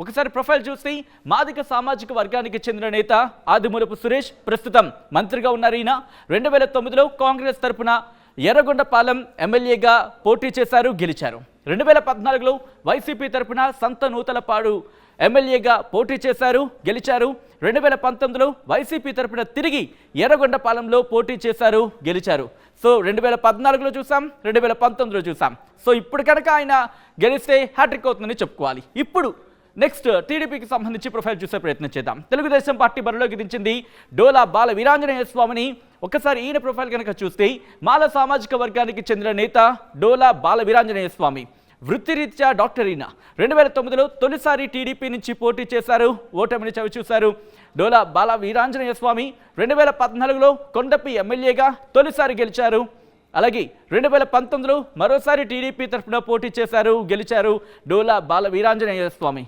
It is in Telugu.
ఒకసారి ప్రొఫైల్ చూస్తే మాదిగ సామాజిక వర్గానికి చెందిన నేత ఆదిమూలపు సురేష్ ప్రస్తుతం మంత్రిగా ఉన్నారు. ఈయన 2009లో కాంగ్రెస్ తరపున ఎర్రగొండపాలెం ఎమ్మెల్యేగా పోటీ చేశారు, గెలిచారు. 2014లో వైసీపీ తరపున సంత నూతలపాడు ఎమ్మెల్యేగా పోటీ చేశారు, గెలిచారు. 2019లో వైసీపీ తరపున తిరిగి ఎర్రగొండపాలెంలో పోటీ చేశారు, గెలిచారు. సో 2014లో చూసాం, 2019లో చూసాం. సో ఇప్పుడు కనుక ఆయన గెలిస్తే హ్యాట్రిక్ అవుతుందని చెప్పుకోవాలి. ఇప్పుడు నెక్స్ట్ టీడీపీకి సంబంధించి ప్రొఫైల్ చూసే ప్రయత్నం చేద్దాం. తెలుగుదేశం పార్టీ బరిలోకి దించింది డోలా బాల వీరాంజనేయ స్వామిని. ఒకసారి ఈయన ప్రొఫైల్ కనుక చూస్తే మాల సామాజిక వర్గానికి చెందిన నేత డోలా బాల వీరాంజనేయ స్వామి. వృత్తిరీత్యా డాక్టర్. ఈయన 2009లో తొలిసారి టీడీపీ నుంచి పోటీ చేశారు, ఓటమిని చవిచూశారు. డోలా బాల వీరాంజనేయ స్వామి 2014లో కొండపి ఎమ్మెల్యేగా తొలిసారి గెలిచారు. అలాగే 2019లో మరోసారి టీడీపీ తరఫున పోటీ చేశారు, గెలిచారు డోలా బాల వీరాంజనేయ స్వామి.